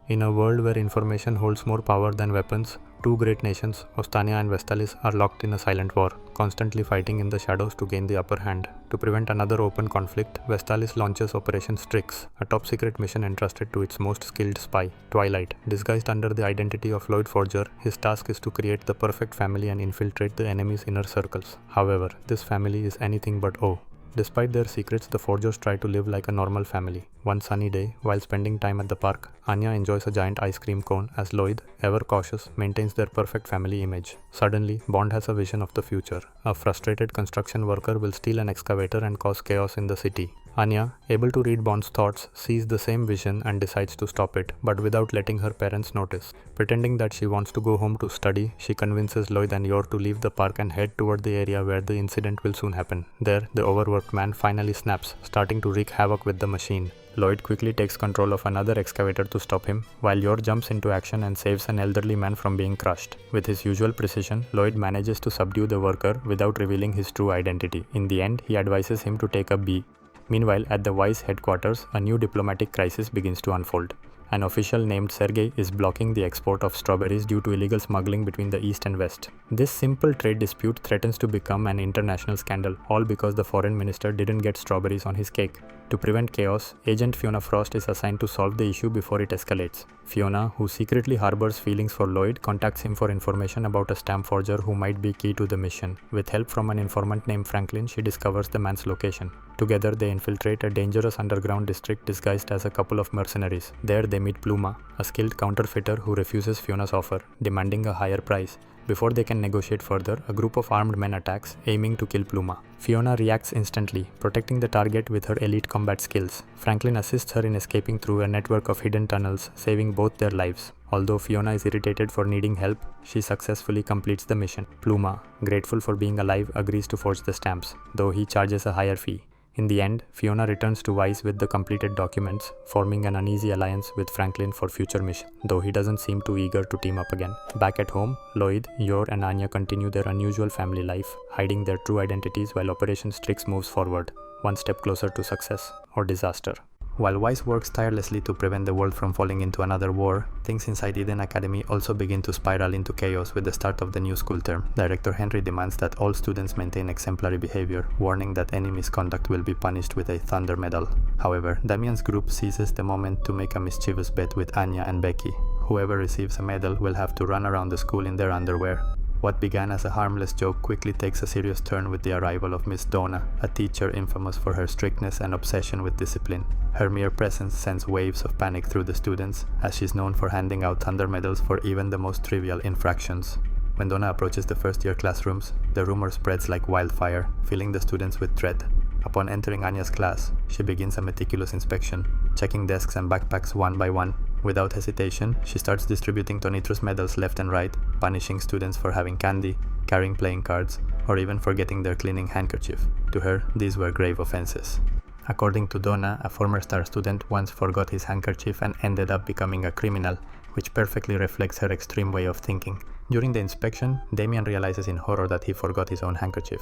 In a world where information holds more power than weapons, two great nations, Ostania and Vestalis, are locked in a silent war, constantly fighting in the shadows to gain the upper hand. To prevent another open conflict, Vestalis launches Operation Strix, a top-secret mission entrusted to its most skilled spy, Twilight. Disguised under the identity of Lloyd Forger, his task is to create the perfect family and infiltrate the enemy's inner circles. However, this family is anything but O. Despite their secrets, the Forgers try to live like a normal family. One sunny day, while spending time at the park, Anya enjoys a giant ice cream cone as Lloyd, ever cautious, maintains their perfect family image. Suddenly, Bond has a vision of the future. A frustrated construction worker will steal an excavator and cause chaos in the city. Anya, able to read Bond's thoughts, sees the same vision and decides to stop it, but without letting her parents notice. Pretending that she wants to go home to study, she convinces Lloyd and Yor to leave the park and head toward the area where the incident will soon happen. There, the overworked man finally snaps, starting to wreak havoc with the machine. Lloyd quickly takes control of another excavator to stop him, while Yor jumps into action and saves an elderly man from being crushed. With his usual precision, Lloyd manages to subdue the worker without revealing his true identity. In the end, he advises him to take a B. Meanwhile, at the Vice headquarters, a new diplomatic crisis begins to unfold. An official named Sergei is blocking the export of strawberries due to illegal smuggling between the East and West. This simple trade dispute threatens to become an international scandal, all because the foreign minister didn't get strawberries on his cake. To prevent chaos, Agent Fiona Frost is assigned to solve the issue before it escalates. Fiona, who secretly harbors feelings for Lloyd, contacts him for information about a stamp forger who might be key to the mission. With help from an informant named Franklin, she discovers the man's location. Together, they infiltrate a dangerous underground district disguised as a couple of mercenaries. There, they meet Pluma, a skilled counterfeiter who refuses Fiona's offer, demanding a higher price. Before they can negotiate further, a group of armed men attacks, aiming to kill Pluma. Fiona reacts instantly, protecting the target with her elite combat skills. Franklin assists her in escaping through a network of hidden tunnels, saving both their lives. Although Fiona is irritated for needing help, she successfully completes the mission. Pluma, grateful for being alive, agrees to forge the stamps, though he charges a higher fee. In the end, Fiona returns to Vice with the completed documents, forming an uneasy alliance with Franklin for future missions, though he doesn't seem too eager to team up again. Back at home, Lloyd, Yor and Anya continue their unusual family life, hiding their true identities while Operation Strix moves forward, one step closer to success or disaster. While Weiss works tirelessly to prevent the world from falling into another war, things inside Eden Academy also begin to spiral into chaos with the start of the new school term. Director Henry demands that all students maintain exemplary behavior, warning that any misconduct will be punished with a Thunder Medal. However, Damian's group seizes the moment to make a mischievous bet with Anya and Becky. Whoever receives a medal will have to run around the school in their underwear. What began as a harmless joke quickly takes a serious turn with the arrival of Miss Donna, a teacher infamous for her strictness and obsession with discipline. Her mere presence sends waves of panic through the students, as she's known for handing out Thunder Medals for even the most trivial infractions. When Donna approaches the first-year classrooms, the rumor spreads like wildfire, filling the students with dread. Upon entering Anya's class, she begins a meticulous inspection, checking desks and backpacks one by one. Without hesitation, she starts distributing Tonitrus medals left and right, punishing students for having candy, carrying playing cards, or even forgetting their cleaning handkerchief. To her, these were grave offenses. According to Donna, a former star student once forgot his handkerchief and ended up becoming a criminal, which perfectly reflects her extreme way of thinking. During the inspection, Damian realizes in horror that he forgot his own handkerchief.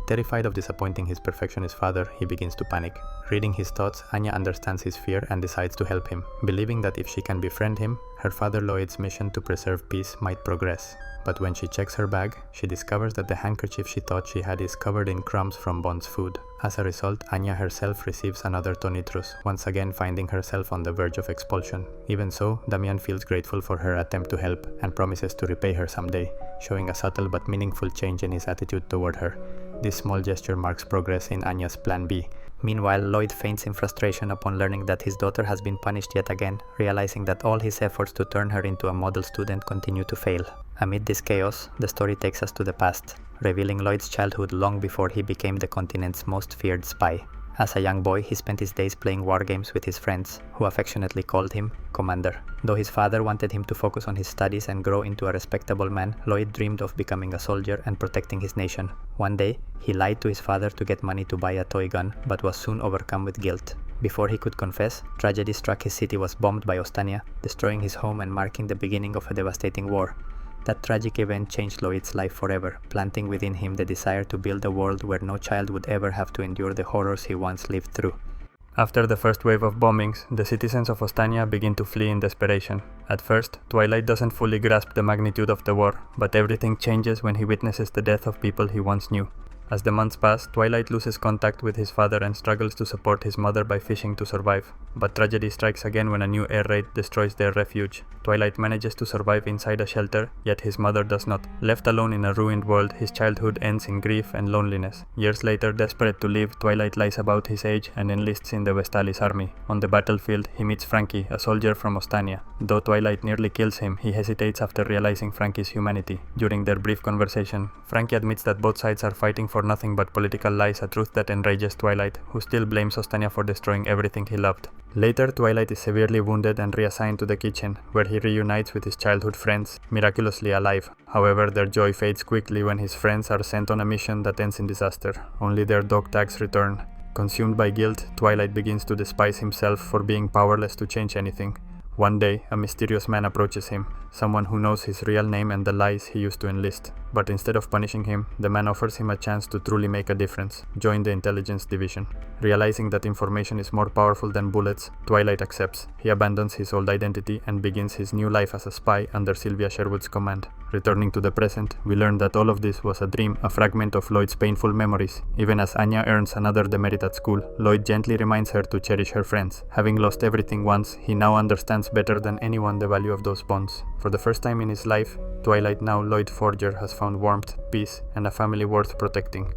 Terrified of disappointing his perfectionist father, he begins to panic. Reading his thoughts, Anya understands his fear and decides to help him, believing that if she can befriend him, her father Lloyd's mission to preserve peace might progress. But when she checks her bag, she discovers that the handkerchief she thought she had is covered in crumbs from Bond's food. As a result, Anya herself receives another Tonitrus, once again finding herself on the verge of expulsion. Even so, Damian feels grateful for her attempt to help and promises to repay her someday, showing a subtle but meaningful change in his attitude toward her. This small gesture marks progress in Anya's Plan B. Meanwhile, Lloyd faints in frustration upon learning that his daughter has been punished yet again, realizing that all his efforts to turn her into a model student continue to fail. Amid this chaos, the story takes us to the past, revealing Lloyd's childhood long before he became the continent's most feared spy. As a young boy, he spent his days playing war games with his friends, who affectionately called him Commander. Though his father wanted him to focus on his studies and grow into a respectable man, Lloyd dreamed of becoming a soldier and protecting his nation. One day, he lied to his father to get money to buy a toy gun, but was soon overcome with guilt. Before he could confess, tragedy struck. His city was bombed by Ostania, destroying his home and marking the beginning of a devastating war. That tragic event changed Lloyd's life forever, planting within him the desire to build a world where no child would ever have to endure the horrors he once lived through. After the first wave of bombings, the citizens of Ostania begin to flee in desperation. At first, Twilight doesn't fully grasp the magnitude of the war, but everything changes when he witnesses the death of people he once knew. As the months pass, Twilight loses contact with his father and struggles to support his mother by fishing to survive. But tragedy strikes again when a new air raid destroys their refuge. Twilight manages to survive inside a shelter, yet his mother does not. Left alone in a ruined world, his childhood ends in grief and loneliness. Years later, desperate to live, Twilight lies about his age and enlists in the Vestalis army. On the battlefield, he meets Frankie, a soldier from Ostania. Though Twilight nearly kills him, he hesitates after realizing Frankie's humanity. During their brief conversation, Frankie admits that both sides are fighting for nothing but political lies, a truth that enrages Twilight, who still blames Ostania for destroying everything he loved. Later, Twilight is severely wounded and reassigned to the kitchen, where he reunites with his childhood friends, miraculously alive. However, their joy fades quickly when his friends are sent on a mission that ends in disaster. Only their dog tags return. Consumed by guilt, Twilight begins to despise himself for being powerless to change anything. One day, a mysterious man approaches him, someone who knows his real name and the lies he used to enlist. But instead of punishing him, the man offers him a chance to truly make a difference: join the intelligence division. Realizing that information is more powerful than bullets, Twilight accepts. He abandons his old identity and begins his new life as a spy under Sylvia Sherwood's command. Returning to the present, we learn that all of this was a dream, a fragment of Lloyd's painful memories. Even as Anya earns another demerit at school, Lloyd gently reminds her to cherish her friends. Having lost everything once, he now understands better than anyone the value of those bonds. For the first time in his life, Twilight, now Lloyd Forger, has found warmth, peace, and a family worth protecting.